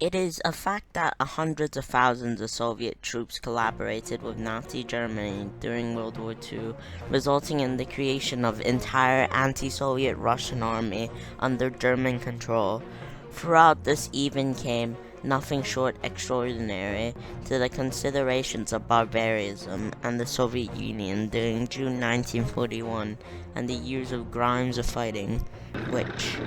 It is a fact that hundreds of thousands of Soviet troops collaborated with Nazi Germany during World War II, resulting in the creation of entire anti-Soviet Russian army under German control. Throughout this even came nothing short extraordinary to the considerations of barbarism and the Soviet Union during June 1941 and the years of crimes of fighting, which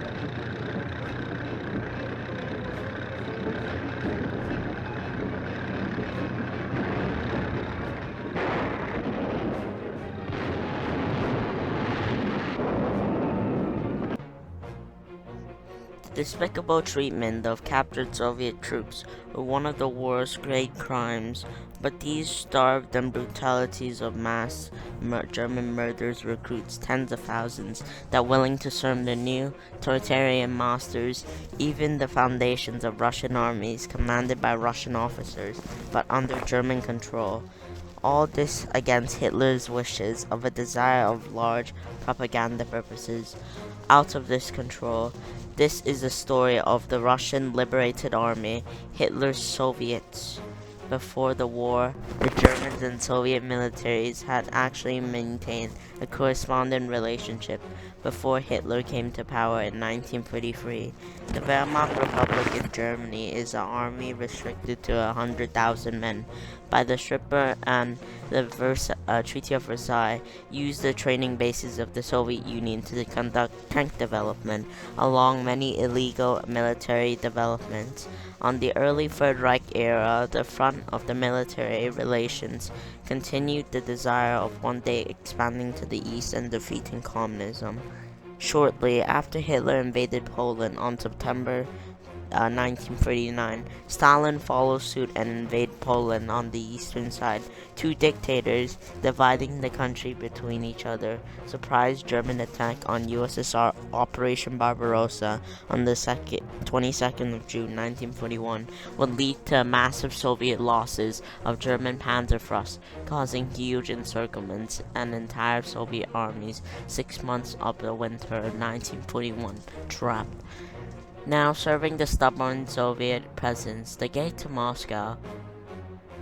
despicable treatment of captured Soviet troops were one of the war's great crimes, but these starved and brutalities of mass German murders recruits tens of thousands that willing to serve the new totalitarian masters, even the foundations of Russian armies commanded by Russian officers, but under German control. All this against Hitler's wishes of a desire of large propaganda purposes. Out of this control, this is the story of the Russian Liberated Army, Hitler's Soviets. Before the war, the Germans and Soviet militaries had actually maintained a corresponding relationship before Hitler came to power in 1933. The Wehrmacht Republic in Germany is an army restricted to 100,000 men. By the Stripper and the Treaty of Versailles used the training bases of the Soviet Union to conduct tank development along many illegal military developments. On the early Third Reich era, the front of the military relations continued the desire of one day expanding to the east and defeating communism. Shortly after Hitler invaded Poland on September 1939, Stalin followed suit and invaded Poland on the eastern side. Two dictators, dividing the country between each other, surprised German attack on USSR Operation Barbarossa on the 22nd of June 1941 would lead to massive Soviet losses of German Panzerfaust, causing huge encirclements and entire Soviet armies 6 months of the winter of 1941 trapped. Now serving the stubborn Soviet presence, the gate to Moscow,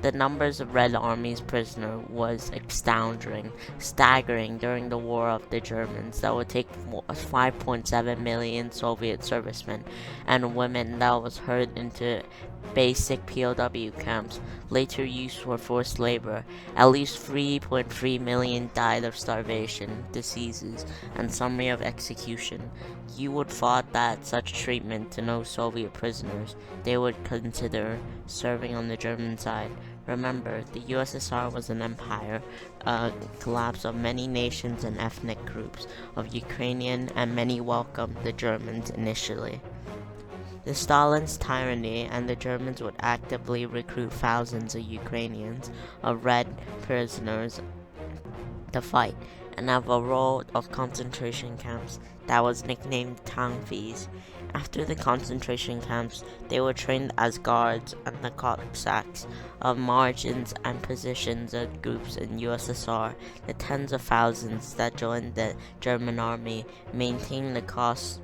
the numbers of Red Army's prisoner was staggering during the War of the Germans that would take 5.7 million Soviet servicemen and women that was herded into basic POW camps, later used for forced labor. At least 3.3 million died of starvation, diseases, and summary of execution. You would thought that such treatment to no Soviet prisoners they would consider serving on the German side. Remember, the USSR was an empire, a collapse of many nations and ethnic groups of Ukrainian, and many welcomed the Germans initially. The Stalin's tyranny and the Germans would actively recruit thousands of Ukrainians, of Red prisoners, to fight, and have a role of concentration camps that was nicknamed Tangfis. After the concentration camps, they were trained as guards and the Cossacks of margins and positions of groups in USSR. The tens of thousands that joined the German army maintained the Kos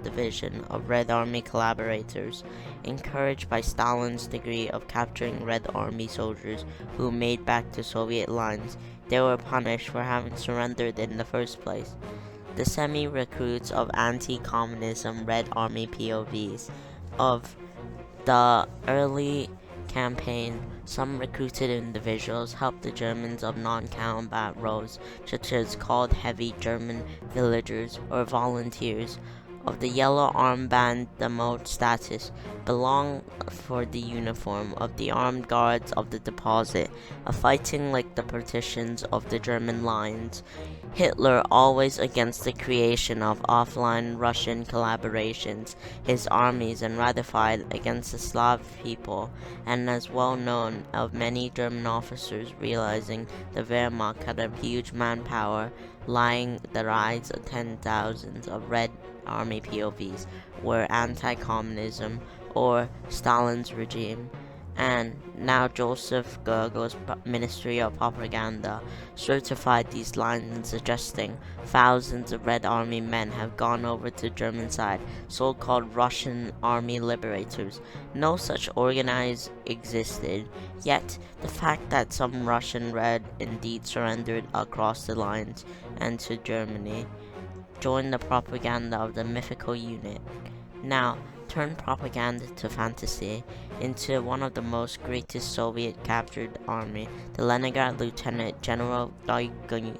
division of Red Army collaborators, encouraged by Stalin's degree of capturing Red Army soldiers who made back to Soviet lines. They were punished for having surrendered in the first place. The semi-recruits of anti-communism Red Army POVs of the early campaign, some recruited individuals helped the Germans of non-combat roles, such as called heavy German villagers or volunteers. Of the yellow armband demote status belong for the uniform of the armed guards of the deposit, a fighting like the partitions of the German lines. Hitler, always against the creation of offline Russian collaborations, his armies and ratified against the Slav people, and as well known of many German officers realizing the Wehrmacht had a huge manpower, lying the rise of 10,000s of Red Army POVs were anti-communism or Stalin's regime. And now Joseph Goebbels' Ministry of Propaganda certified these lines, suggesting thousands of Red Army men have gone over to German side, so-called Russian Army Liberators. No such organized existed, yet the fact that some Russian Red indeed surrendered across the lines and to Germany joined the propaganda of the mythical unit. Now, turn propaganda to fantasy into one of the most greatest Soviet captured army, the Leningrad Lieutenant General Daigun,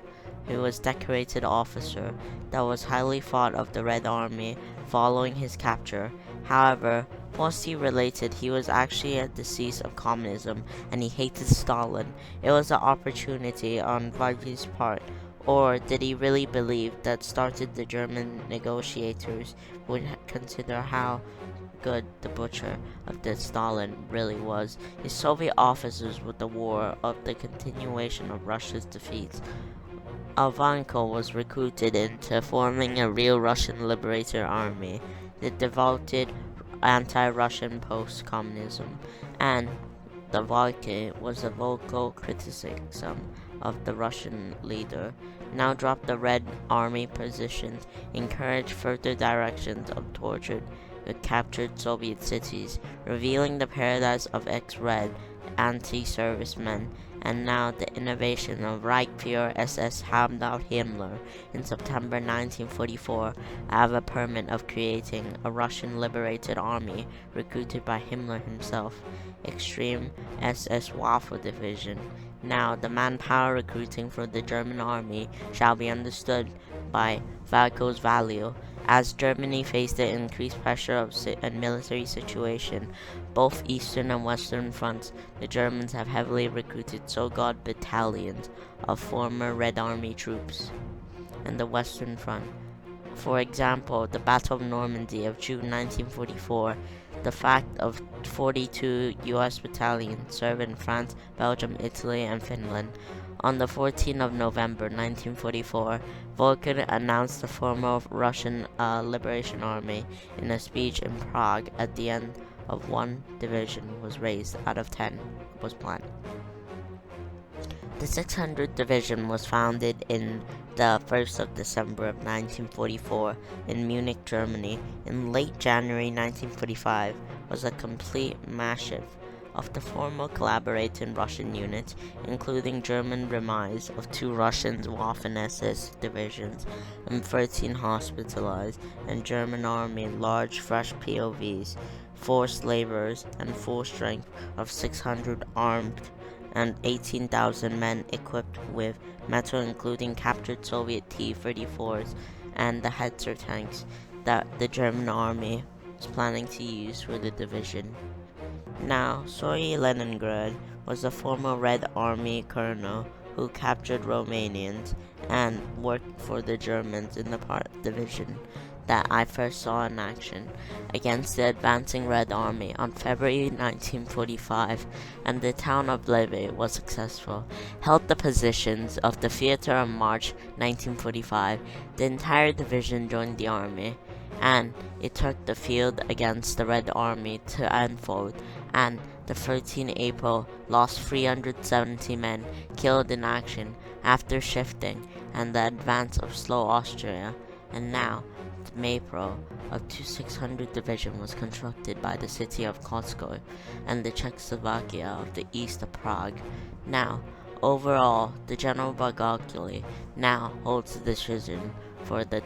who was decorated officer that was highly thought of the Red Army following his capture. However, falsely related he was actually a deceased of communism and he hated Stalin. It was an opportunity on Vargy's part. Or did he really believe that started the German negotiators would consider how good the butcher of the Stalin really was? His Soviet officers with the war of the continuation of Russia's defeats. Ivanko was recruited into forming a real Russian liberator army, the devoted anti-Russian post-communism, and the Valky was a vocal criticism of the Russian leader. Now dropped the Red Army positions, encouraged further directions of tortured captured Soviet cities, revealing the paradise of ex-Red anti-servicemen, and now the innovation of Reichsführer SS Heimdall Himmler in September 1944 have a permit of creating a Russian liberated army recruited by Himmler himself, Extreme SS Waffen Division. Now, the manpower recruiting for the German army shall be understood by Valko's value. As Germany faced the increased pressure of a military situation, both eastern and western fronts, the Germans have heavily recruited so-called battalions of former Red Army troops. And the western front, for example, the Battle of Normandy of June 1944, the fact of 42 U.S. battalions served in France, Belgium, Italy, and Finland. On the 14th of November 1944, Volker announced the formal Russian Liberation Army in a speech in Prague. At the end of one division was raised out of 10 was planned. The 600th Division was founded in the 1st of December of 1944 in Munich, Germany. In late January 1945 was a complete mashup of the former collaborating Russian units, including German remise of 2 Russian Waffen-SS divisions and 13 hospitalized, and German Army large fresh POVs, forced laborers, and full strength of 600 armed and 18,000 men equipped with metal, including captured Soviet T-34s and the Hilter tanks that the German army was planning to use for the division. Now, Soy Leningrad was a former Red Army colonel who captured Romanians and worked for the Germans in the part division that I first saw in action against the advancing Red Army on February 1945, and the town of Lviv was successful, held the positions of the theater on March 1945. The entire division joined the army, and it took the field against the Red Army to unfold, and the 13th April lost 370 men killed in action after shifting and the advance of Slow Austria, and now April of 600th Division was constructed by the city of Kotskoye and the Czechoslovakia of the east of Prague. Now, overall, the General Bagakuli now holds the decision for the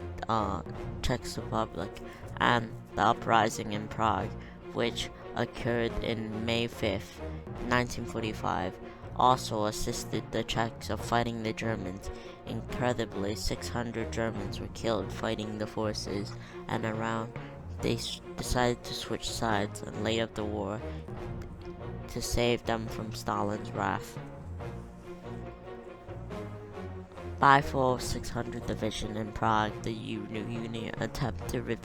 Czech Republic, and the uprising in Prague, which occurred in May 5th, 1945, also assisted the Czechs of fighting the Germans. Incredibly, 600 Germans were killed fighting the forces, and around they decided to switch sides and late of the war to save them from Stalin's wrath. By fall 600th Division in Prague, the Union attempted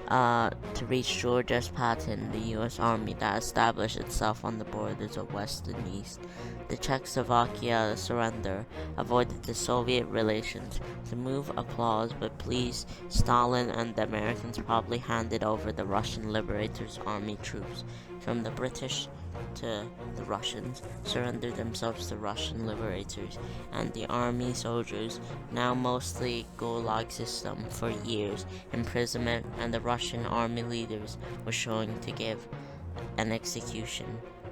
to reach Georges Patton, the U.S. Army that established itself on the borders of West and East. The Czechoslovakia surrender avoided the Soviet relations. The move applause but pleased Stalin, and the Americans probably handed over the Russian Liberators Army troops from the British to the Russians, surrendered themselves to Russian liberators, and the army soldiers, now mostly Gulag system for years, imprisonment, and the Russian army leaders were showing to give an execution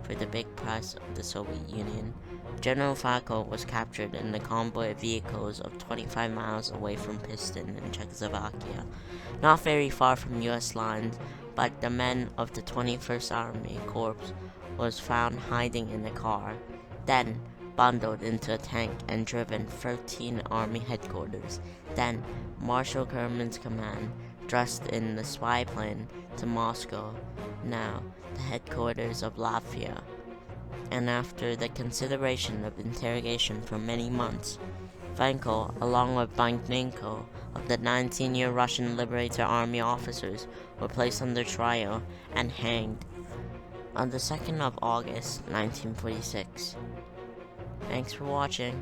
for the big prize of the Soviet Union. General Falco was captured in the convoy of vehicles of 25 miles away from Piston in Czechoslovakia, not very far from US lines, but the men of the 21st Army Corps was found hiding in a car, then bundled into a tank and driven 13 Army headquarters, then Marshal Kerman's command, dressed in the spy plane to Moscow, now the headquarters of Latvia. And after the consideration of interrogation for many months, Vanko, along with Banknenko, of the 19-year Russian Liberator Army officers, were placed under trial and hanged on the 2nd of August, 1946. Thanks for watching.